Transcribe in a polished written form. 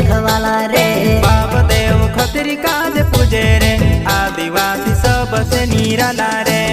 देखवाला रे। बाप देव खत्री काज पूजे रे, आदिवासी सबसे निराला रे।